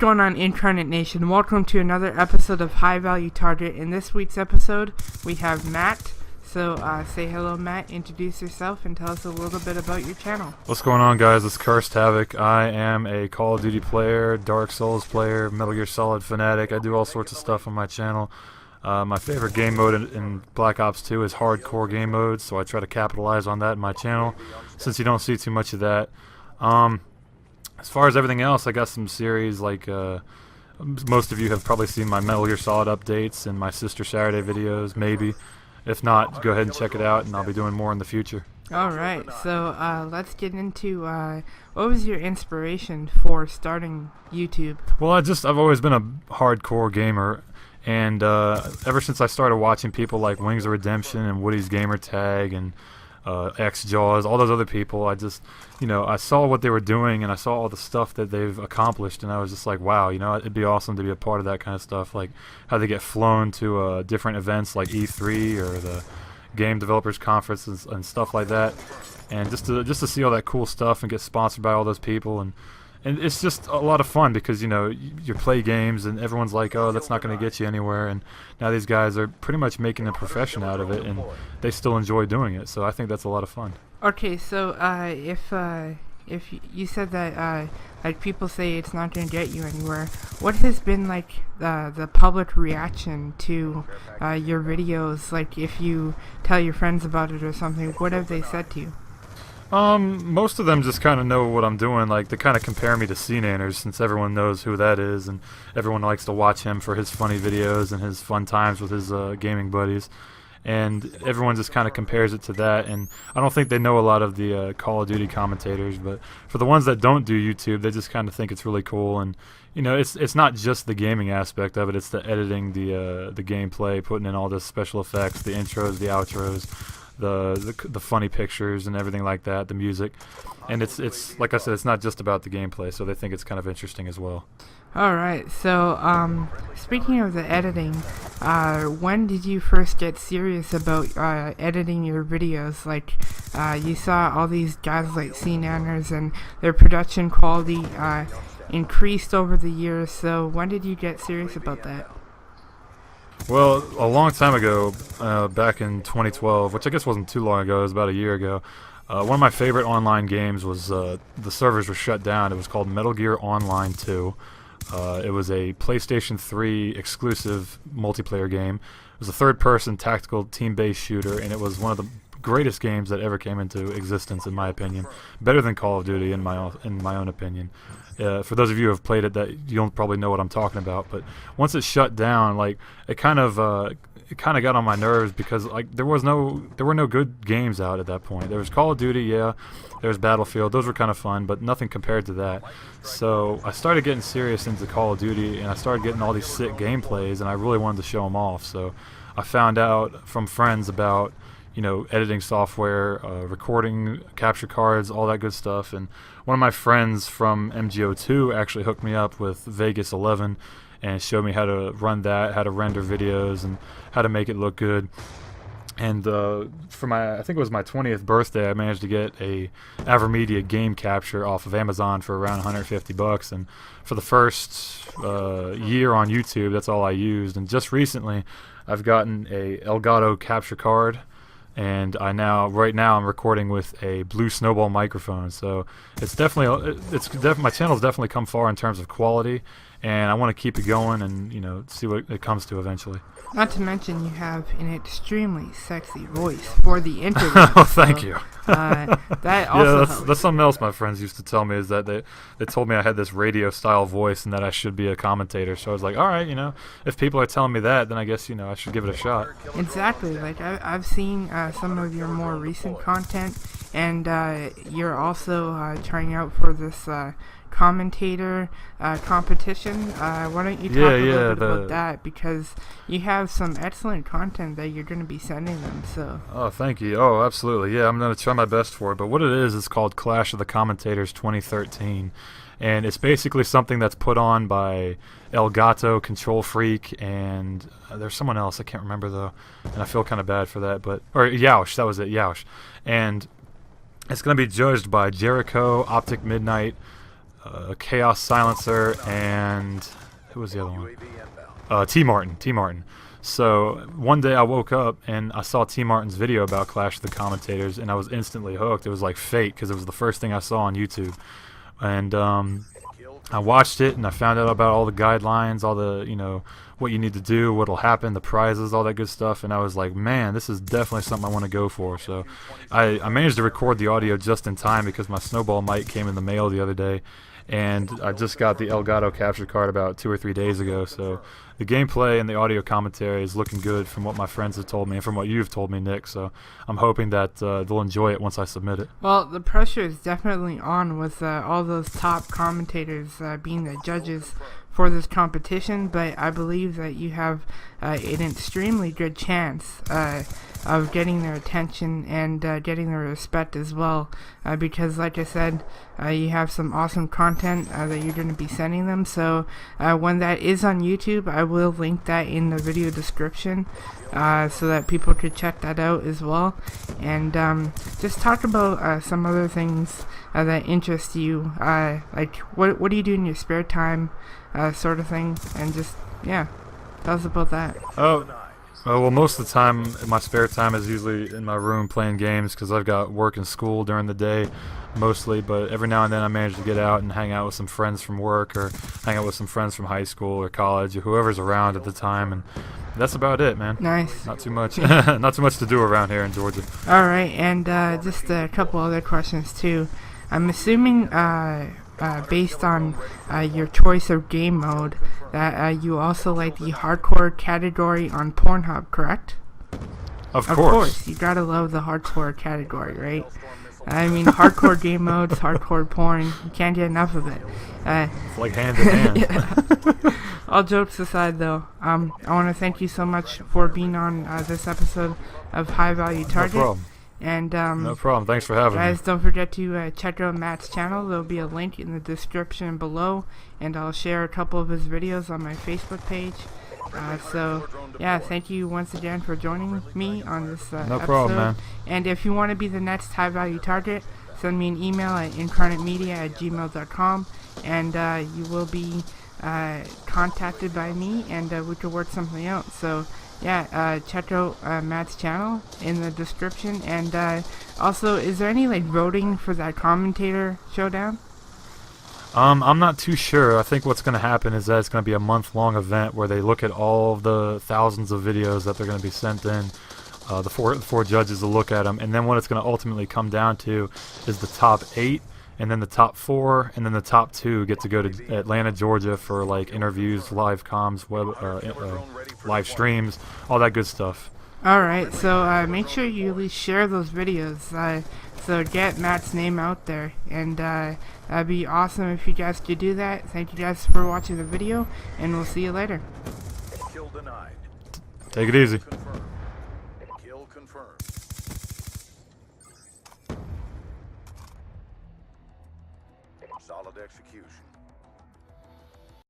going on, Incarnate Nation? Welcome to another episode of High Value Target. In this week's episode, we have Matt. So say hello, Matt. Introduce yourself and tell us a little bit about your channel. What's going on, guys? It's Cursed Havoc. I am a Call of Duty player, Dark Souls player, Metal Gear Solid fanatic. I do all sorts of stuff on my channel. My favorite game mode in Black Ops 2 is hardcore game mode, so I try to capitalize on that in my channel, since you don't see too much of that. As far as everything else, I got some series like most of you have probably seen my Metal Gear Solid updates and my Sister Saturday videos, maybe. If not, go ahead and check it out, and I'll be doing more in the future. Alright, so let's get into what was your inspiration for starting YouTube? Well, I've always been a hardcore gamer, and ever since I started watching people like Wings of Redemption and Woody's Gamer Tag and X-Jaws, all those other people, I saw what they were doing, and I saw all the stuff that they've accomplished, and I was just like, wow, it'd be awesome to be a part of that kind of stuff, like how they get flown to different events like E3 or the Game Developers Conference and stuff like that, and just to see all that cool stuff and get sponsored by all those people, and it's just a lot of fun because you play games and everyone's like, oh, that's not going to get you anywhere, and now these guys are pretty much making a profession out of it, and they still enjoy doing it, so I think that's a lot of fun. Okay, so if you said that like people say it's not going to get you anywhere, what has been like the public reaction to your videos? Like if you tell your friends about it or something, what have they said to you? Most of them just kind of know what I'm doing. Like, they kind of compare me to C-Nanners, since everyone knows who that is, and everyone likes to watch him for his funny videos and his fun times with his gaming buddies. And everyone just kind of compares it to that, and I don't think they know a lot of the Call of Duty commentators, but for the ones that don't do YouTube, they just kind of think it's really cool, and it's not just the gaming aspect of it, it's the editing, the gameplay, putting in all the special effects, the intros, the outros, the funny pictures and everything like that, the music, and it's like I said, it's not just about the gameplay, so they think it's kind of interesting as well. Alright, so speaking of the editing, when did you first get serious about editing your videos? Like you saw all these guys like C-Nanners and their production quality increased over the years, so when did you get serious about that? Well, a long time ago, back in 2012, which I guess wasn't too long ago, it was about a year ago, one of my favorite online games was, the servers were shut down. It was called Metal Gear Online 2. It was a PlayStation 3 exclusive multiplayer game. It was a third-person tactical team-based shooter, and it was one of the greatest games that ever came into existence, in my opinion. Better than Call of Duty, in my own opinion. For those of you who have played it, that you'll probably know what I'm talking about. But once it shut down, like it kind of got on my nerves because like there were no good games out at that point. There was Call of Duty, yeah. There was Battlefield. Those were kind of fun, but nothing compared to that. So I started getting serious into Call of Duty, and I started getting all these sick gameplays, and I really wanted to show them off. So I found out from friends about editing software, recording capture cards, all that good stuff. And one of my friends from MGO2 actually hooked me up with Vegas 11 and showed me how to run that, how to render videos, and how to make it look good. And for I think it was my 20th birthday, I managed to get a Avermedia game capture off of Amazon for around $150. And for the first year on YouTube, that's all I used. And just recently, I've gotten a Elgato capture card. And right now I'm recording with a Blue Snowball microphone, so my channel's definitely come far in terms of quality, and I want to keep it going and see what it comes to eventually. Not to mention you have an extremely sexy voice for the internet. Oh, thank you. That also that's something else my friends used to tell me, is that they told me I had this radio style voice and that I should be a commentator. So I was like, all right, if people are telling me that, then I guess I should give it a shot. Exactly. Like I've seen some of your more recent content, and you're also trying out for this commentator competition. Why don't you talk a little bit about that, because you have some excellent content that you're going to be sending them. So oh, thank you. Oh, absolutely. Yeah, I'm going to try my best for it. But what it is called Clash of the Commentators 2013, and it's basically something that's put on by Elgato, Control Freak, and there's someone else I can't remember though, and I feel kind of bad for that. Or Yoush, that was it, Yoush. And it's going to be judged by Jericho, Optic Midnight, Chaos Silencer, and who was the other one? T Martin. T Martin. So one day I woke up and I saw T Martin's video about Clash of the Commentators, and I was instantly hooked. It was like fate because it was the first thing I saw on YouTube, and I watched it and I found out about all the guidelines, all the, you know, what you need to do, what'll happen, the prizes, all that good stuff, and I was like, man, this is definitely something I want to go for. So I managed to record the audio just in time because my snowball mic came in the mail the other day, and I just got the Elgato capture card about 2 or 3 days ago. So the gameplay and the audio commentary is looking good from what my friends have told me and from what you've told me, Nick. So I'm hoping that they'll enjoy it once I submit it. Well, the pressure is definitely on with all those top commentators being the judges for this competition, but I believe that you have an extremely good chance of getting their attention and getting their respect as well, because like I said, you have some awesome content that you're going to be sending them. So when that is on YouTube, I will link that in the video description so that people could check that out as well. And just talk about some other things that interest you, like what do you do in your spare time, sort of thing, and just, yeah, tell us about that. Well, most of the time, my spare time is usually in my room playing games because I've got work and school during the day mostly, but every now and then I manage to get out and hang out with some friends from work or hang out with some friends from high school or college or whoever's around at the time, and that's about it, man. Nice. Not too much. Not too much to do around here in Georgia. Alright, and just a couple other questions too. I'm assuming based on your choice of game mode that you also like the hardcore category on Pornhub, correct? Of course. You gotta love the hardcore category, right? I mean, hardcore game modes, hardcore porn, you can't get enough of it. It's like hand in hand. Yeah. All jokes aside though, I want to thank you so much for being on this episode of High Value Target. No problem. And no problem. Thanks for having me. Guys, don't forget to check out Matt's channel. There'll be a link in the description below, and I'll share a couple of his videos on my Facebook page. So yeah, thank you once again for joining me on this no episode. problem, man. And if you want to be the next High Value Target, send me an email at incarnatemedia@gmail.com, and you will be contacted by me, and we could work something out. So yeah, check out Matt's channel in the description. And also, is there any like voting for that commentator showdown? I'm not too sure. I think what's going to happen is that it's going to be a month-long event where they look at all of the thousands of videos that they're going to be sent in. The four judges will look at them, and then what it's going to ultimately come down to is the top 8, and then the top 4, and then the top 2 get to go to Atlanta, Georgia for like interviews, live comms, live streams, all that good stuff. Alright, so make sure you at least share those videos, so get Matt's name out there, and that'd be awesome if you guys could do that. Thank you guys for watching the video, and we'll see you later. Take it easy.